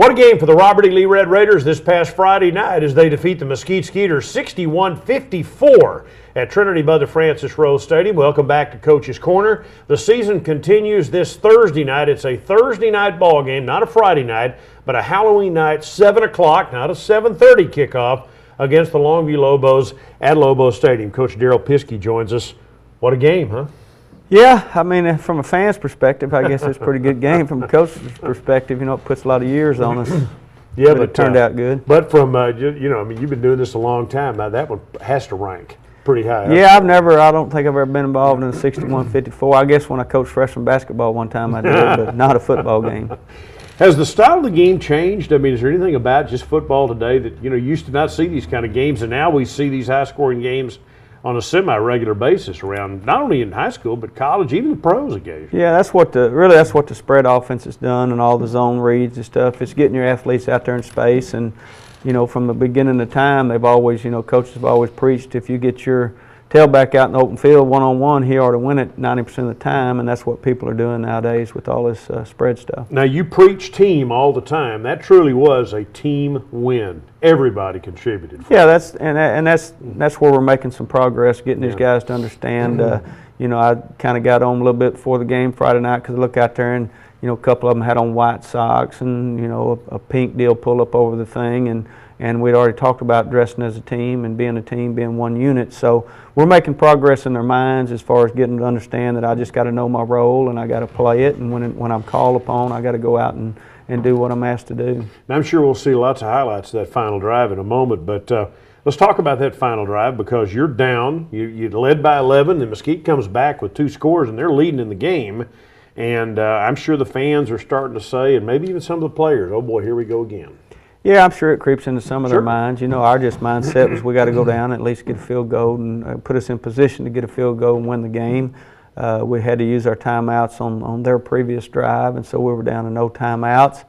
What a game for the Robert E. Lee Red Raiders this past Friday night as they defeat the Mesquite Skeeters 61-54 at Trinity Mother Frances Rose Stadium. Welcome back to Coach's Corner. The season continues this Thursday night. It's a Thursday night ball game, not a Friday night, but a Halloween night, 7 o'clock, not a 7:30 kickoff against the Longview Lobos at Lobo Stadium. Coach Darrell Piskey joins us. What a game, huh? Yeah, I mean, from a fan's perspective, I guess it's a pretty good game. From a coach's perspective, you know, it puts a lot of years on us. Yeah, but it turned out good. But from, you know, I mean, you've been doing this a long time. Now, that one has to rank pretty high. Yeah, I don't think I've ever been involved in a 61-54. I guess when I coached freshman basketball one time I did, but not a football game. Has the style of the game changed? I mean, is there anything about just football today that, you know, you used to not see these kind of games, and now we see these high-scoring games on a semi-regular basis around, not only in high school, but college, even the pros occasionally. Yeah, that's what the spread offense has done and all the zone reads and stuff. It's getting your athletes out there in space, and, you know, from the beginning of time, they've always, you know, coaches have always preached if you get your tailback out in the open field one-on-one, he ought to win it 90% of the time, and that's what people are doing nowadays with all this spread stuff. Now, you preach team all the time. That truly was a team win. Everybody contributed. Yeah, that's where we're making some progress, getting these guys to understand. You know, I kind of got on a little bit before the game Friday night because I look out there and, you know, a couple of them had on white socks and, you know, a pink deal pull up over the thing, and we'd already talked about dressing as a team and being a team, being one unit. So we're making progress in their minds as far as getting to understand that I just got to know my role and I got to play it, and when I'm called upon, I got to go out and do what I'm asked to do. Now, I'm sure we'll see lots of highlights of that final drive in a moment, but let's talk about that final drive because you're down. You led by 11, and Mesquite comes back with 2 scores, and they're leading in the game. And I'm sure the fans are starting to say, and maybe even some of the players, oh boy, here we go again. Yeah, I'm sure it creeps into some of their minds. You know, our mindset was we got to go down and at least get a field goal and put us in position to get a field goal and win the game. We had to use our timeouts on their previous drive, and so we were down to no timeouts.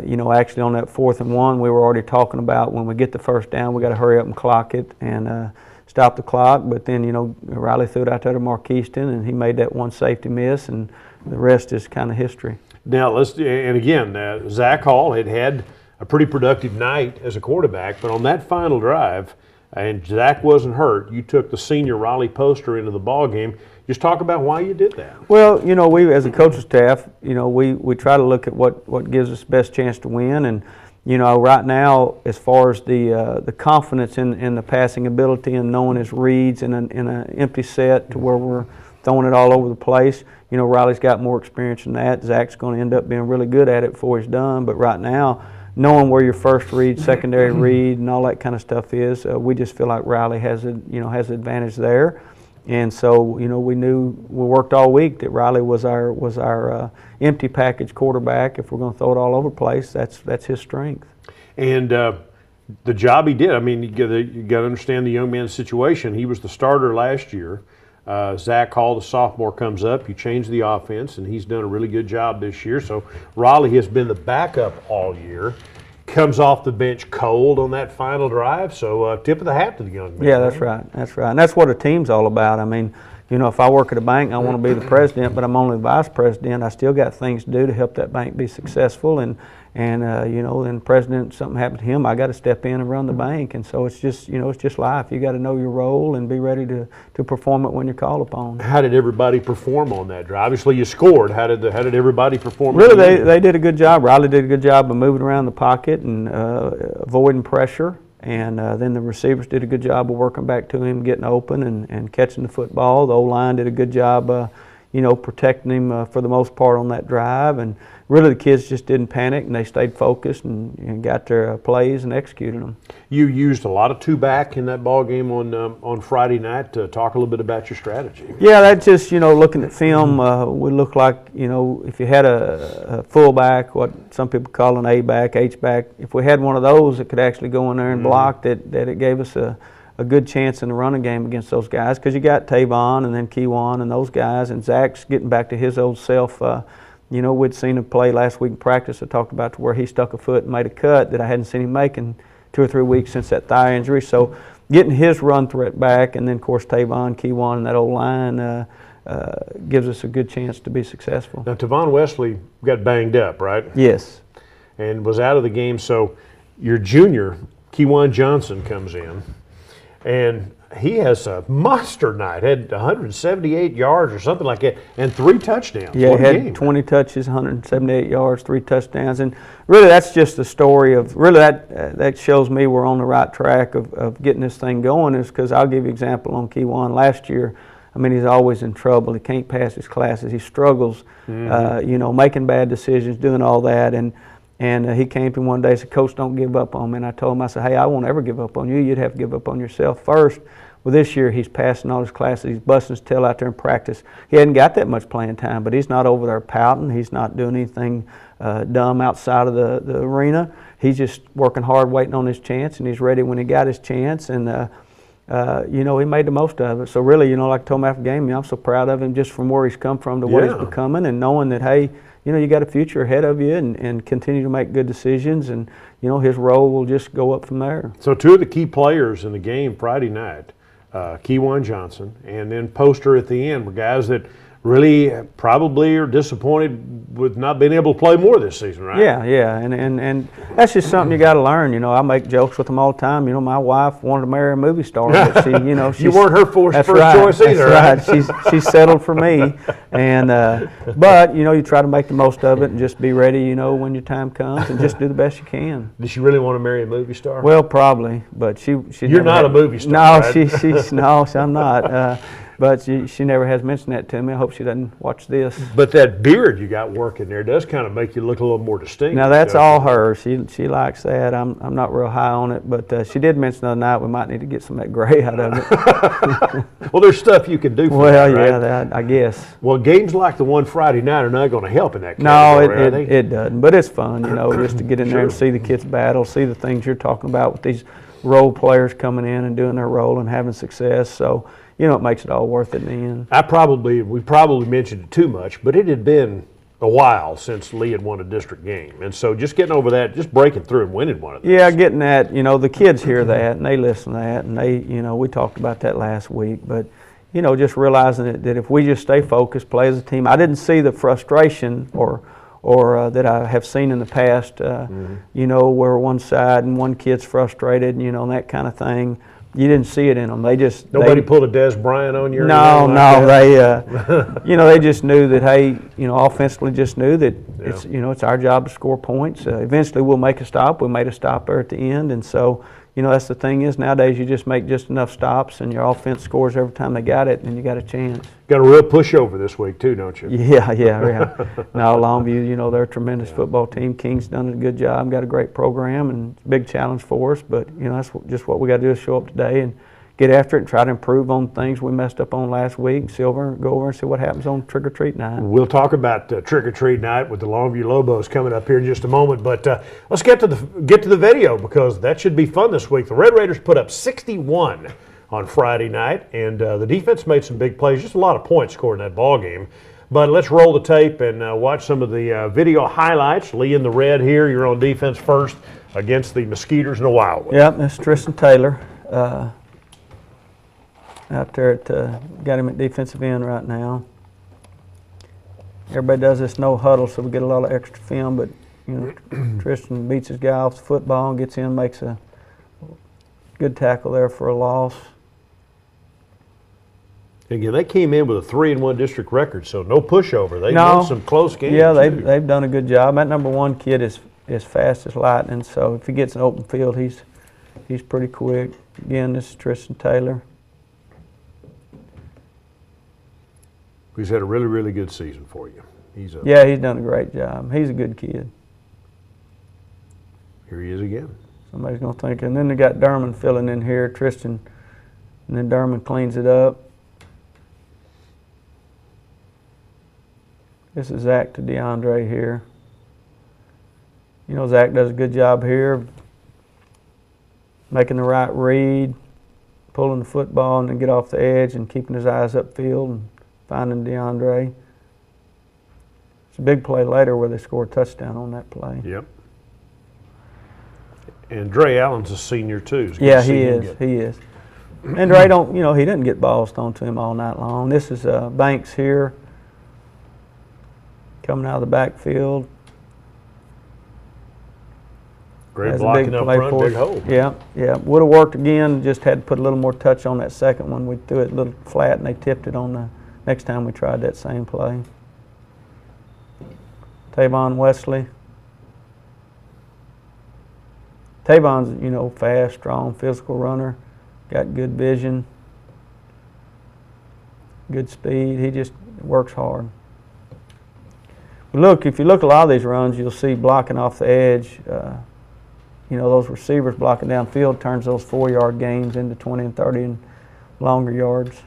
You know, actually on that 4th and 1, we were already talking about when we get the first down, we got to hurry up and clock it and stop the clock. But then, you know, Riley threw it out there to Mark Easton, and he made that one safety miss, and the rest is kind of history. Now, Zach Hall had a pretty productive night as a quarterback, but on that final drive, and Zach wasn't hurt, you took the senior Riley Poster into the ball game. Just talk about why you did that. Well, you know, we as a coaching staff, you know, we try to look at what gives us the best chance to win, and you know, right now, as far as the confidence in the passing ability and knowing his reads in an empty set to where we're throwing it all over the place, you know, Riley's got more experience than that. Zach's going to end up being really good at it before he's done, but right now, knowing where your first read, secondary read, and all that kind of stuff is, we just feel like Riley has an advantage there, and so, you know, we worked all week that Riley was our empty package quarterback. If we're going to throw it all over the place, that's his strength. And the job he did, I mean, you got to understand the young man's situation. He was the starter last year. Zach Hall, the sophomore, comes up. You change the offense, and he's done a really good job this year. So Riley has been the backup all year. Comes off the bench cold on that final drive. So tip of the hat to the young man. Yeah, that's right. That's right. And that's what a team's all about. I mean, you know, if I work at a bank, I want to be the president, but I'm only the vice president. I still got things to do to help that bank be successful. And you know, then president, something happened to him, I got to step in and run the bank. And so it's just, you know, it's just life. You got to know your role and be ready to perform it when you're called upon. How did everybody perform on that drive? Obviously, you scored. How did everybody perform? Really, they did a good job. Riley did a good job of moving around the pocket and avoiding pressure. And then the receivers did a good job of working back to him, getting open and catching the football. The O-line did a good job, you know, protecting him for the most part on that drive. And really the kids just didn't panic, and they stayed focused and got their plays and executed them. You used a lot of two-back in that ball game on Friday night. Talk a little bit about your strategy. Yeah, that just, you know, looking at film, we look like, you know, if you had a fullback, what some people call an A-back, H-back, if we had one of those that could actually go in there and block, that it gave us a good chance in the running game against those guys, because you got Tavon and then Keywan and those guys, and Zach's getting back to his old self. You know, we'd seen him play last week in practice. I talked about to where he stuck a foot and made a cut that I hadn't seen him make in 2 or 3 weeks since that thigh injury. So getting his run threat back, and then, of course, Tavon, Keywan, and that old line gives us a good chance to be successful. Now, Tavon Wesley got banged up, right? Yes. and was out of the game. So your junior, Kewan Johnson, comes in, and he has a monster night. Had 178 yards or something like that, and 3 touchdowns. Yeah, What he a had game. 20 touches, 178 yards, 3 touchdowns, and really that's just a story of really that shows me we're on the right track of getting this thing going. Is because I'll give you an example on Kewan last year. I mean, he's always in trouble. He can't pass his classes. He struggles, making bad decisions, doing all that, and he came to me one day and said, "Coach, don't give up on me." And I told him, I said, "Hey, I won't ever give up on you. You'd have to give up on yourself first." Well, this year he's passing all his classes. He's busting his tail out there in practice. He hadn't got that much playing time, but he's not over there pouting. He's not doing anything dumb outside of the arena. He's just working hard, waiting on his chance, and he's ready when he got his chance. And he made the most of it. So really, like I told him after the game, I'm so proud of him just from where he's come from to what he's becoming, and knowing that, hey, you got a future ahead of you, and continue to make good decisions, and his role will just go up from there. So 2 of the key players in the game Friday night, Kewan Johnson and then Poster at the end, were guys that really probably are disappointed with not being able to play more this season, right? Yeah, and that's just something you got to learn. I make jokes with them all the time. My wife wanted to marry a movie star, but she, you weren't her first right, choice either, that's right? She's settled for me, and but you try to make the most of it and just be ready, when your time comes, and just do the best you can. Did she really want to marry a movie star? Well, probably, but she. You're not a movie star. No, right? no, I'm not. But she never has mentioned that to me. I hope she doesn't watch this. But that beard you got working there does kind of make you look a little more distinct. Now that's all her. She likes that. I'm not real high on it, but she did mention the other night we might need to get some of that gray out of it. Well, there's stuff you can do for well, that, right? yeah, that, I guess. Well, games like the one Friday night are not going to help in that No, category, are they? it doesn't. But it's fun, just to get in there and Sure. see the kids battle, see the things you're talking about with these role players coming in and doing their role and having success. So, it makes it all worth it in the end. We probably mentioned it too much, but it had been a while since Lee had won a district game. And so just getting over that, just breaking through and winning one of those. Yeah, getting that, the kids hear that and they listen to that, and they, we talked about that last week, but, just realizing that if we just stay focused, play as a team. I didn't see the frustration or that I have seen in the past, where one side and one kid's frustrated, and that kind of thing. You didn't see it in them. Nobody pulled a Des Bryant on you? No. They just knew that, hey, offensively just knew that it's our job to score points. Eventually we'll make a stop. We made a stop there at the end, and so that's the thing is nowadays you just make just enough stops and your offense scores every time they got it, and you got a chance. Got a real pushover this week too, don't you? Yeah. Now Longview, they're a tremendous football team. King's done a good job, got a great program, and it's a big challenge for us. But that's just what we got to do is show up today and get after it and try to improve on things we messed up on last week. Go over and see what happens on Trick or Treat night. We'll talk about Trick or Treat night with the Longview Lobos coming up here in just a moment. But let's get to the video, because that should be fun this week. The Red Raiders put up 61 on Friday night, and the defense made some big plays. Just a lot of points scored in that ball game. But let's roll the tape and watch some of the video highlights. Lee in the red here. You're on defense first against the Mosquitoes and the Wildwood. Yep, that's Tristan Taylor. Out there got him at defensive end right now. Everybody does this no huddle, so we get a lot of extra film, but Tristan beats his guy off the football and gets in, makes a good tackle there for a loss. Again, they came in with a 3-1 district record, so no pushover. They've won some close games. Yeah, they've done a good job. That number 1 kid is fast as lightning, so if he gets an open field, he's pretty quick. Again, this is Tristan Taylor. He's had a really, really good season for you. He's done a great job. He's a good kid. Here he is again. Somebody's going to think. And then they got Derman filling in here, Tristan, and then Derman cleans it up. This is Zach to DeAndre here. Zach does a good job here, making the right read, pulling the football, and then get off the edge and keeping his eyes upfield and finding DeAndre. It's a big play later where they score a touchdown on that play. Yep. And Dre Allen's a senior too. Yeah, he is. And Dre he didn't get balls thrown to him all night long. This is Banks here, coming out of the backfield. Great has a blocking big up play front, for big us. hole. Yeah, yeah. Would have worked again, just had to put a little more touch on that second one. We threw it a little flat and they tipped it on the next time we tried that same play. Tavon Wesley. Tavon's, you know, fast, strong, physical runner, got good vision, good speed. He just works hard. Look, if you look at a lot of these runs, you'll see blocking off the edge. You know, those receivers blocking downfield turns those 4-yard gains into 20 and 30 and longer yards.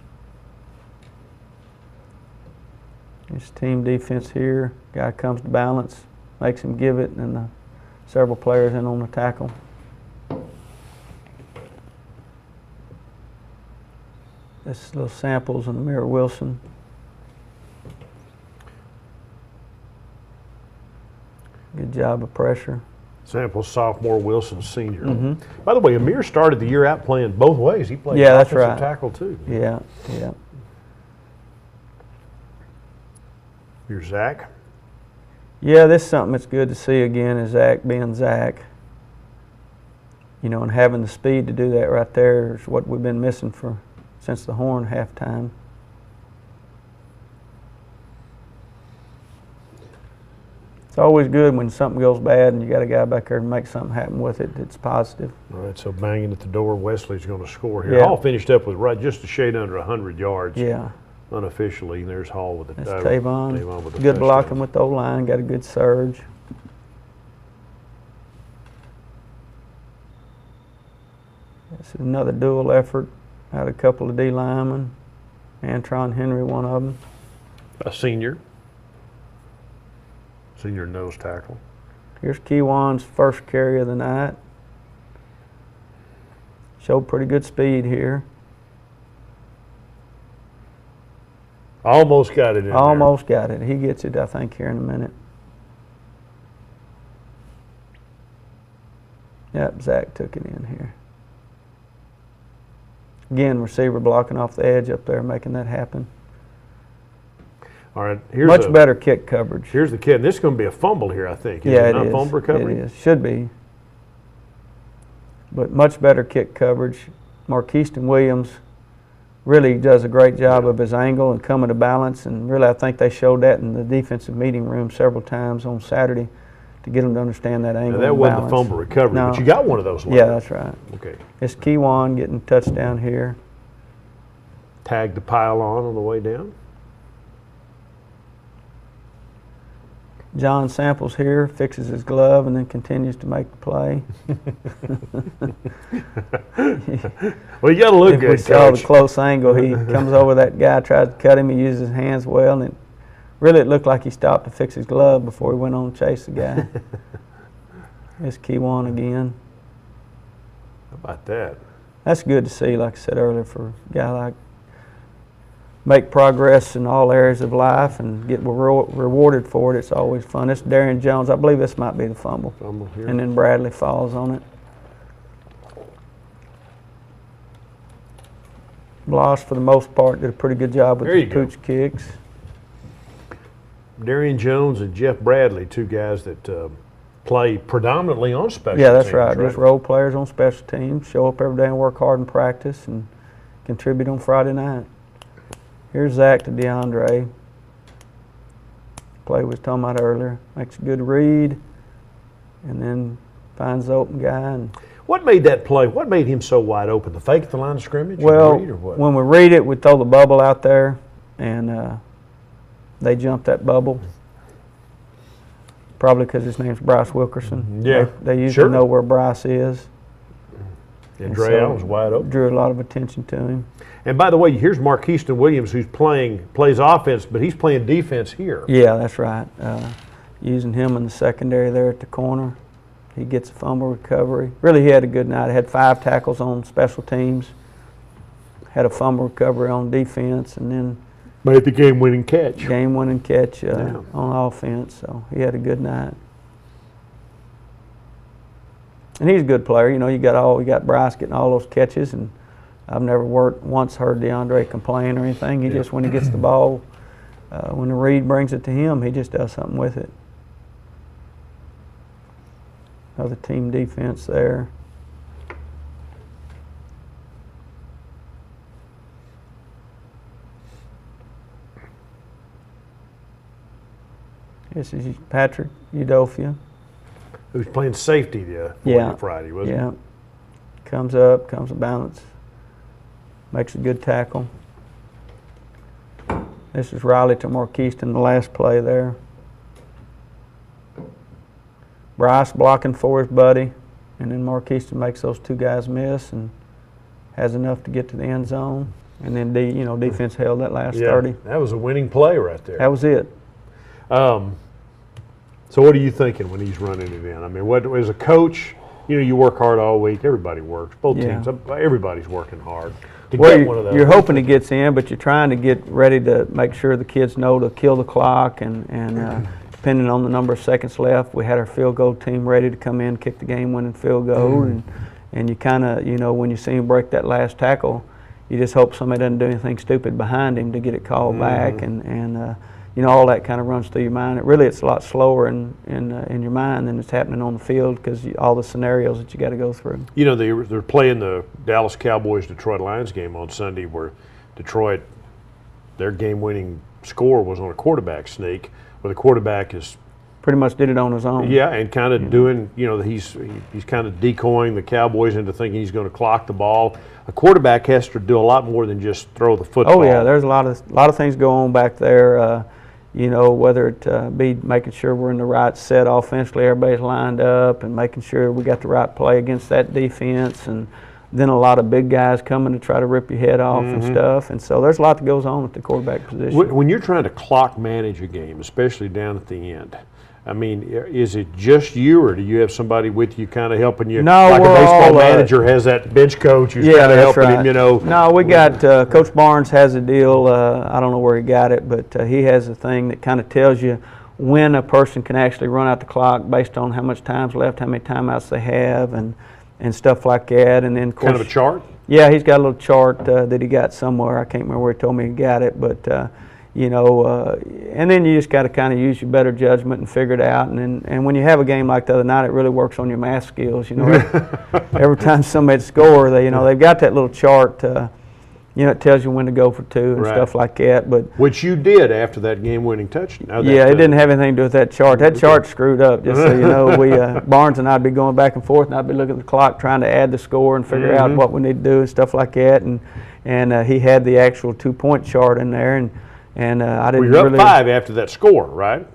This team defense here. Guy comes to balance, makes him give it, and several players in on the tackle. This little samples of Amir Wilson. Good job of pressure. Sample sophomore, Wilson senior. Mm-hmm. By the way, Amir started the year out playing both ways. He played Yeah, that's offensive right. tackle too. Yeah, yeah. Here's Zach. Yeah, this is something that's good to see again, is Zach being Zach. You know, and having the speed to do that right there is what we've been missing since the Horn halftime. It's always good when something goes bad and you got a guy back there to make something happen with it. It's positive. All right, so banging at the door, Wesley's going to score here. Yeah. Hall finished up with just a shade under 100 yards. Yeah. Unofficially, and there's Hall with the That's Tavon. with the Good touchdown. blocking with the O-line. Got a good surge. This is another dual effort. Had a couple of D linemen. Antron Henry, one of them. A senior nose tackle. Here's Keywan's first carry of the night. Showed pretty good speed here. Almost got it in Almost got it. He gets it, I think, here in a minute. Yep, Zach took it in here. Again, receiver blocking off the edge up there, making that happen. All right, here's Much better kick coverage. Here's the kid. And this is going to be a fumble here, I think. Yeah, it it not is. fumble recovery? It is. Should be. But much better kick coverage. Marquiston Williams really does a great job of his angle and coming to balance, and really I think they showed that in the defensive meeting room several times on Saturday to get them to understand that angle. Now, that and wasn't balance. the fumble recovery, No. but you got one of those. Yeah, that's right. Okay. It's Keywan getting touchdown here. Tagged the pile on the way down. John Samples here, fixes his glove and then continues to make the play. Well, you got to look If we good, saw the Coach. close angle, he comes over that guy, tries to cut him, he uses his hands well, and it looked like he stopped to fix his glove before he went on to chase the guy. It's Keywan again. How about that? That's good to see, like I said earlier, for a guy like make progress in all areas of life and get rewarded for it. It's always fun. This is Darian Jones. I believe this might be the fumble. Fumble here. And then Bradley falls on it. Bloss, for the most part, did a pretty good job with There you his go. pooch kicks. Darian Jones and Jeff Bradley, two guys that play predominantly on special Yeah, that's teams, right. Just role players on special teams, show up every day and work hard in practice and contribute on Friday night. Here's Zach to DeAndre. Play we was talking about earlier. Makes a good read and then finds the open guy. And What made that play? What made him so wide open? The fake at the line of scrimmage? well, or read, or what? when we read it, we throw the bubble out there and they jumped that bubble. Probably because his name's Bryce Wilkerson. Yeah, They usually sure. know where Bryce is. And Dre Allen was wide open. Drew a lot of attention to him. And by the way, here's Marquiston Williams, who's plays offense, but he's playing defense here. Yeah, that's right. Using him in the secondary there at the corner. He gets a fumble recovery. Really, he had a good night. He had 5 tackles on special teams, had a fumble recovery on defense, and then Made the game-winning catch. game-winning catch Yeah. on offense. So he had a good night. And he's a good player. You know, you got Bryce getting all those catches, and I've never once heard DeAndre complain or anything. He just, when he gets the ball, when the read brings it to him, he just does something with it. Another team defense there. This is Patrick Udofia. Who's playing safety Friday, wasn't he? Yeah. Comes up, comes to balance, makes a good tackle. This is Riley to Marquise in the last play there. Bryce blocking for his buddy, and then Marquise makes those two guys miss and has enough to get to the end zone. And then defense held that last 30. That was a winning play right there. That was it. So what are you thinking when he's running it in? I mean, what as a coach, you work hard all week. Everybody works. Both teams. Everybody's working hard to get one of those. You're hoping he gets in, but you're trying to get ready to make sure the kids know to kill the clock and depending on the number of seconds left, we had our field goal team ready to come in, kick the game-winning field goal, and you kind of, when you see him break that last tackle, you just hope somebody doesn't do anything stupid behind him to get it called back, and all that kind of runs through your mind. It's a lot slower in your mind than it's happening on the field because all the scenarios that you got to go through. They're playing the Dallas Cowboys-Detroit Lions game on Sunday, where Detroit, their game-winning score was on a quarterback sneak, where the quarterback is pretty much did it on his own. Yeah, and kind of doing, he's kind of decoying the Cowboys into thinking he's going to clock the ball. A quarterback has to do a lot more than just throw the football. Oh yeah, there's a lot of things go on back there. Whether it be making sure we're in the right set offensively, everybody's lined up, and making sure we got the right play against that defense, and then a lot of big guys coming to try to rip your head off and stuff. And so there's a lot that goes on at the quarterback position. When you're trying to clock manage a game, especially down at the end, I mean, is it just you, or do you have somebody with you kind of helping you? No, like we're a baseball all, manager has that bench coach who's kind of helping him, No, we got Coach Barnes has a deal. I don't know where he got it, but he has a thing that kind of tells you when a person can actually run out the clock based on how much time's left, how many timeouts they have, and stuff like that. And then, of course, kind of a chart? Yeah, he's got a little chart that he got somewhere. I can't remember where he told me he got it, but and then you just got to kind of use your better judgment and figure it out. And when you have a game like the other night, it really works on your math skills. Every time somebody scores, they've got that little chart. It tells you when to go for two and stuff like that. But which you did after that game-winning touchdown. It didn't have anything to do with that chart. That chart screwed up. Just so you know, we Barnes and I'd be going back and forth, and I'd be looking at the clock trying to add the score and figure out what we need to do and stuff like that. And he had the actual 2-point chart in there, and I didn't. Well, you're up 5 after that score, right?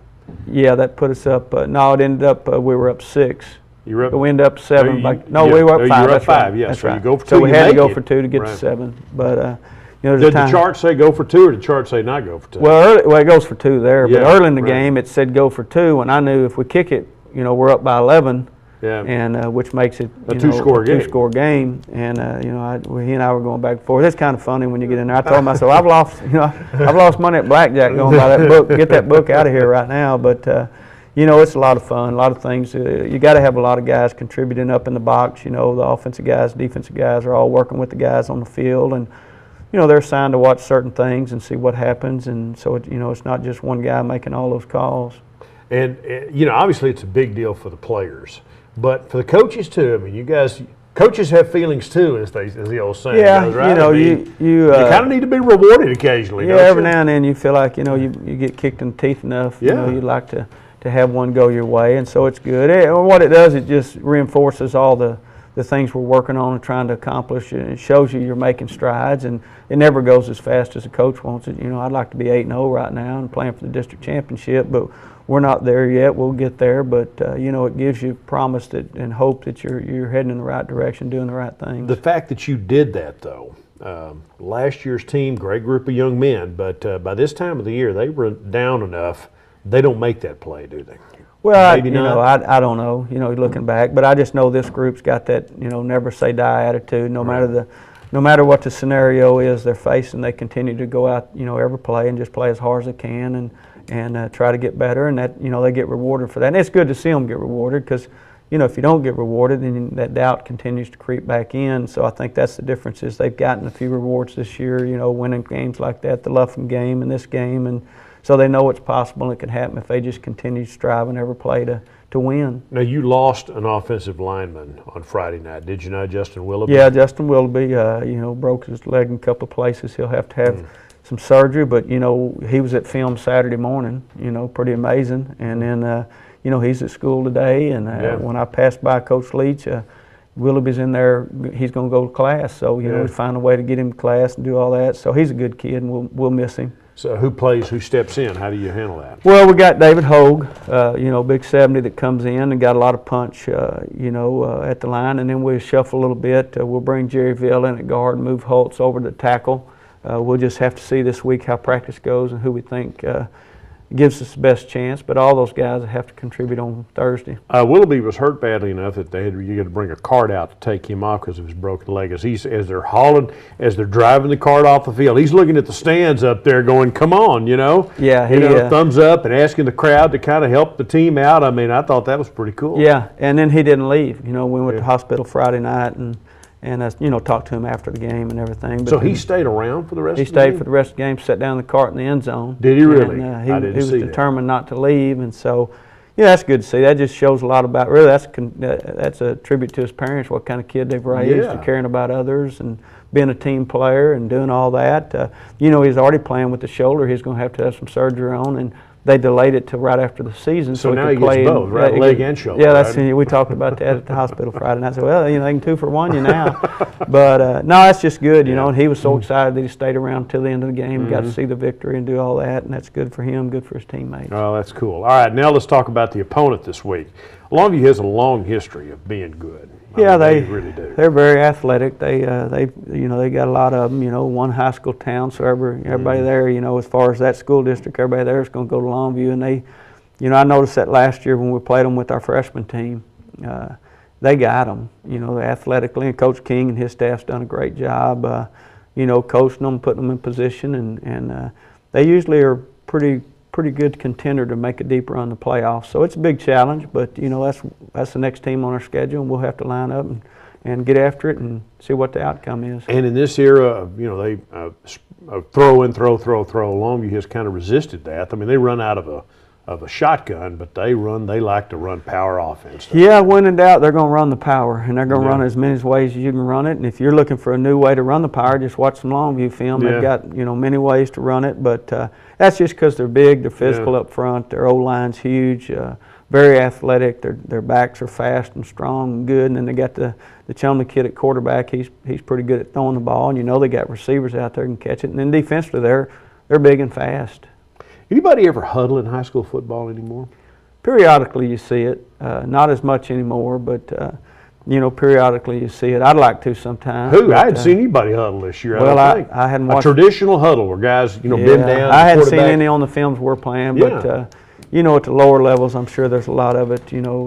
Yeah, that put us up. No, it ended up we were up 6. You were up. We ended up 7. We were up 5. You were up that's 5. Right. Yeah, that's so right. you go for 2. So we had to go it. for 2 to get to 7. But did the chart say go for 2, or did the chart say not go for 2? Well, it goes for 2 there. But early in the game, it said go for 2, and I knew if we kick it, we're up by 11. Yeah. And which makes it a two-score game. And he and I were going back and forth. It's kind of funny when you get in there. I told myself I've lost money at blackjack going by that book. Get that book out of here right now. But it's a lot of fun. A lot of things. You got to have a lot of guys contributing up in the box. The offensive guys, defensive guys are all working with the guys on the field, and they're assigned to watch certain things and see what happens. And so it's not just one guy making all those calls. And obviously it's a big deal for the players. But for the coaches too, I mean, coaches have feelings too, as the old saying goes, right? You kind of need to be rewarded occasionally. Yeah, every now and then you feel like you get kicked in the teeth enough. You'd like to have one go your way, and so it's good. What it does, it just reinforces all the things we're working on and trying to accomplish. It shows you're making strides, and it never goes as fast as a coach wants it. I'd like to be 8-0 right now and playing for the district championship, but we're not there yet. We'll get there, but it gives you promise and hope that you're heading in the right direction, doing the right things. The fact that you did that, though, last year's team, great group of young men, but by this time of the year, they were down enough. They don't make that play, do they? Well, I don't know. Looking back, but I just know this group's got that never say die attitude. No matter what the scenario is they're facing, they continue to go out every play and just play as hard as they can and try to get better, and that they get rewarded for that. And it's good to see them get rewarded because if you don't get rewarded, then that doubt continues to creep back in. So I think that's the difference is they've gotten a few rewards this year, winning games like that, the Luffin game and this game, and so they know it's possible and it can happen if they just continue striving every play to to win. Now, you lost an offensive lineman on Friday night, did you not, Justin Willoughby? Yeah, Justin Willoughby, broke his leg in a couple of places. He'll have to have some surgery, but, he was at film Saturday morning, pretty amazing. And then, he's at school today, and when I passed by Coach Leach, Willoughby's in there. He's going to go to class, so we find a way to get him to class and do all that. So he's a good kid, and we'll miss him. So who steps in? How do you handle that? Well, we got David Hogue, big 70 that comes in and got a lot of punch, at the line, and then we'll shuffle a little bit. We'll bring Jerry Vale in at guard, move Holtz over to tackle. We'll just have to see this week how practice goes and who we think gives us the best chance, but all those guys have to contribute on Thursday. Willoughby was hurt badly enough that you had to bring a cart out to take him off because of his broken leg. As they're driving the cart off the field, he's looking at the stands up there going, come on, Yeah, thumbs up and asking the crowd to kind of help the team out. I mean, I thought that was pretty cool. Yeah, and then he didn't leave. We went to the hospital Friday night and talked to him after the game and everything. But so he stayed around for the rest of the game? He stayed for the rest of the game, sat down in the cart in the end zone. Did he really? And, I didn't he was see determined not to leave, and so, that's good to see. That just shows a lot about, really, that's a tribute to his parents, what kind of kid they've raised, and caring about others, and being a team player and doing all that. He's already playing with the shoulder. He's going to have some surgery on, and they delayed it till right after the season. So now he gets both, right? Leg and shoulder. Yeah, we talked about that at the hospital Friday night. I said, well, they can 2 for 1 you now. But no, that's just good, and he was so excited that he stayed around till the end of the game and got to see the victory and do all that, and that's good for him, good for his teammates. Oh, that's cool. All right, now let's talk about the opponent this week. Longview has a long history of being good. They really do. They're very athletic. They got a lot of them. One high school town, so everybody there. As far as that school district, everybody there is going to go to Longview, and they, I noticed that last year when we played them with our freshman team, they got them. Athletically, and Coach King and his staff's done a great job. Coaching them, putting them in position, and they usually are pretty good contender to make a deep run in the playoffs. So it's a big challenge, but that's the next team on our schedule, and we'll have to line up and get after it and see what the outcome is. And in this era of they throw in, throw, Longview has kind of resisted that. I mean, they run out of a shotgun, but they like to run power offense. Yeah, when in doubt, they're going to run the power, and they're going to run it as many ways as you can run it. And if you're looking for a new way to run the power, just watch some Longview film. They've got many ways to run it, but that's just because they're big, they're physical up front, their O-line's huge, very athletic. Their backs are fast and strong and good, and then they got the Chumley kid at quarterback. He's pretty good at throwing the ball, and they got receivers out there who can catch it. And then defensively, they're big and fast. Anybody ever huddle in high school football anymore? Periodically you see it, not as much anymore, but periodically you see it. I'd like to sometimes. I hadn't seen anybody huddle this year. Well, I don't think. I hadn't watched a traditional huddle where guys, bend down. I hadn't seen any on the films we're playing, but at the lower levels, I'm sure there's a lot of it.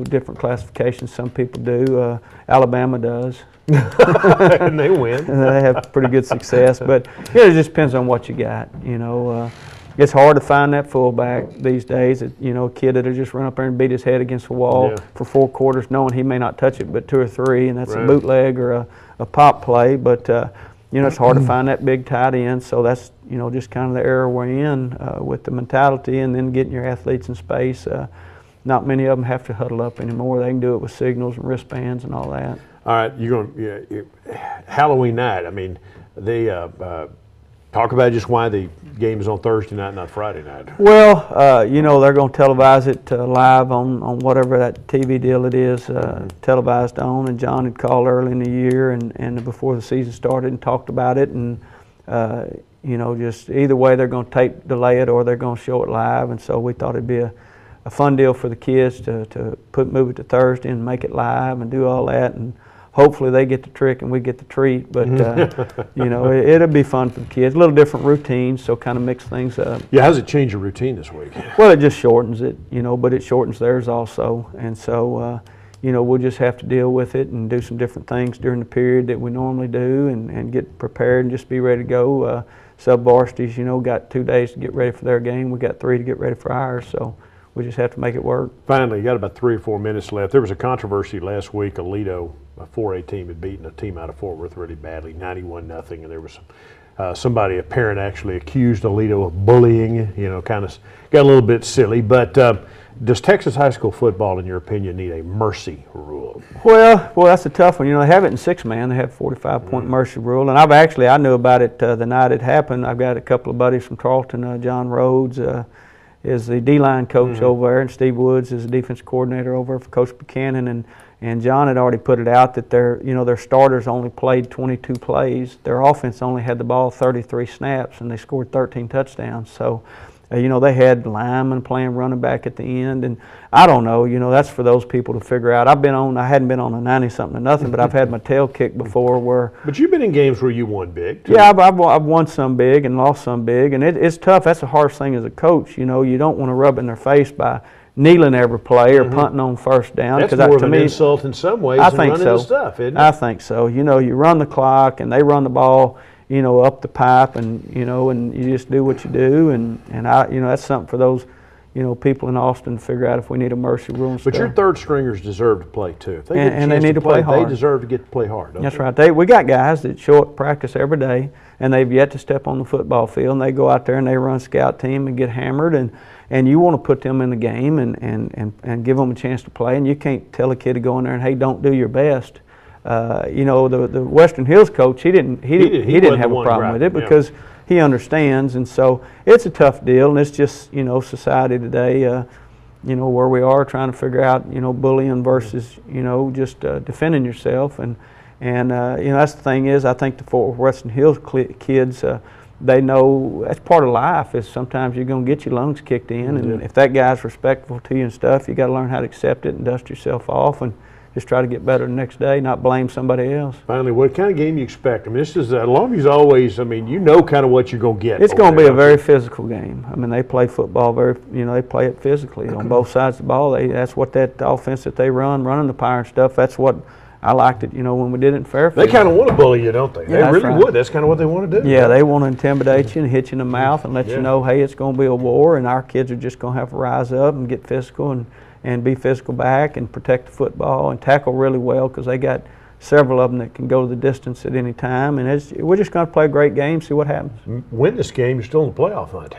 Different classifications. Some people do. Alabama does. And they win. They have pretty good success, but it just depends on what you got. It's hard to find that fullback these days. A kid that'll just run up there and beat his head against the wall for 4 quarters, knowing he may not touch it but 2 or 3, and that's a bootleg or a pop play. But it's hard to find that big tight end. So that's just kind of the era we're in with the mentality, and then getting your athletes in space. Not many of them have to huddle up anymore. They can do it with signals and wristbands and all that. All right, Halloween night. I mean, they talk about just why the game is on Thursday night, not Friday night. Well, they're going to televise it live on whatever that TV deal it is, televised on. And John had called early in the year and before the season started and talked about it. And, just either way, they're going to delay it or they're going to show it live. And so we thought it'd be a fun deal for the kids to move it to Thursday and make it live and do all that. And hopefully they get the trick and we get the treat, but it'll be fun for the kids. A little different routine, so kind of mix things up. Yeah, how's it change your routine this week? Well, it just shortens it, but it shortens theirs also, and so we'll just have to deal with it and do some different things during the period that we normally do, and get prepared and just be ready to go. Sub-varsities, got 2 days to get ready for their game. We got 3 to get ready for ours, so we just have to make it work. Finally, you got about 3 or 4 minutes left. There was a controversy last week. Aledo, a 4A team, had beaten a team out of Fort Worth really badly, 91-0, and there was a parent actually accused Aledo of bullying, you know, kind of got a little bit silly. But does Texas high school football, in your opinion, need a mercy rule? Well, that's a tough one. You know, they have it in 6-man. They have 45-point mercy rule. And I knew about it the night it happened. I've got a couple of buddies from Charleston. John Rhodes is the D-line coach over there, and Steve Woods is the defense coordinator over for Coach Buchanan. And John had already put it out that their starters only played 22 plays. Their offense only had the ball 33 snaps, and they scored 13 touchdowns. So, you know, they had linemen playing running back at the end, and I don't know. You know, that's for those people to figure out. I hadn't been on a 90-something to nothing, but I've had my tail kicked before. Where. But you've been in games where you won big, too. Yeah, I've won some big and lost some big, and it's tough. That's a harsh thing as a coach. You know, you don't want to rub in their face by kneeling every play or punting on first down. That's more of an insult in some ways than running the stuff, isn't it? I think so. You know, you run the clock and they run the ball, you know, up the pipe, and you know, and you just do what you do, and you know, that's something for those, you know, people in Austin to figure out if we need a mercy rule and stuff. But your third stringers deserve to play too. If they get and they need to play hard. They deserve to get to play hard. That's right. We got guys that show up practice every day, and they've yet to step on the football field, and they go out there and they run scout team and get hammered, and you want to put them in the game and give them a chance to play, and you can't tell a kid to go in there and, hey, don't do your best. You know, the Western Hills coach, he didn't have a problem with it because he understands, and so it's a tough deal, and it's just, you know, society today, you know, where we are trying to figure out, you know, bullying versus, you know, just defending yourself, and you know, that's the thing is, I think the Fort Worth Western Hills kids, they know that's part of life, is sometimes you're going to get your lungs kicked in, and if that guy's respectful to you and stuff, you got to learn how to accept it and dust yourself off and just try to get better the next day, not blame somebody else. Finally, what kind of game you expect? I mean, this is Longview's always. I mean, you know kind of what you're going to get. It's going to be a very physical game. I mean, they play football they play it physically on both sides of the ball. That's what that offense that they running the power and stuff. That's what I liked it. You know, when we did it in Fairfield. They kind of want to bully you, don't they? They really would. That's kind of what they want to do. Yeah, they want to intimidate you and hit you in the mouth and let you know, hey, it's going to be a war, and our kids are just going to have to rise up and get physical and be physical back and protect the football and tackle really well, because they got several of them that can go the distance at any time. And we're just going to play a great game, see what happens. Win this game, you're still in the playoff hunt.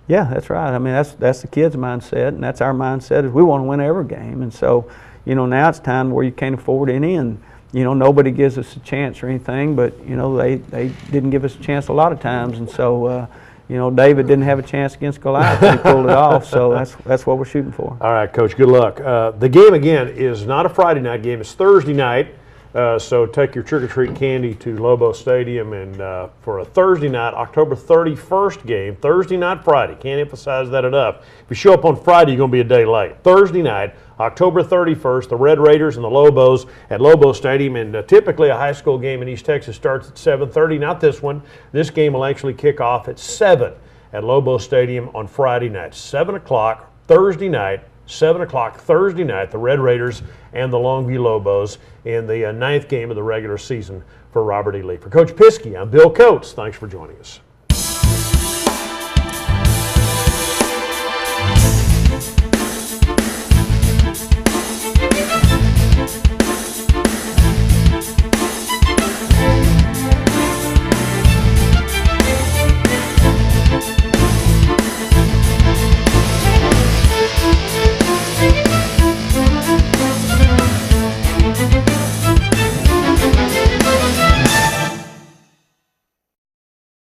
Yeah, that's right. I mean, that's the kids' mindset, and that's our mindset, is we want to win every game. And so, you know, now it's time where you can't afford any, and you know, nobody gives us a chance or anything, but you know, they didn't give us a chance a lot of times, and so you know, David didn't have a chance against Goliath. He pulled it off, so that's what we're shooting for. All right, Coach, good luck. The game, again, is not a Friday night game. It's Thursday night, so take your trick-or-treat candy to Lobo Stadium, and for a Thursday night, October 31st game, Thursday night, Friday. Can't emphasize that enough. If you show up on Friday, you're going to be a day late. Thursday night, October 31st, the Red Raiders and the Lobos at Lobo Stadium, and typically a high school game in East Texas starts at 7:30. Not this one. This game will actually kick off at 7 at Lobo Stadium on Friday night. 7 o'clock Thursday night, 7 o'clock Thursday night, the Red Raiders and the Longview Lobos in the 9th game of the regular season for Robert E. Lee. For Coach Piskey, I'm Bill Coates. Thanks for joining us.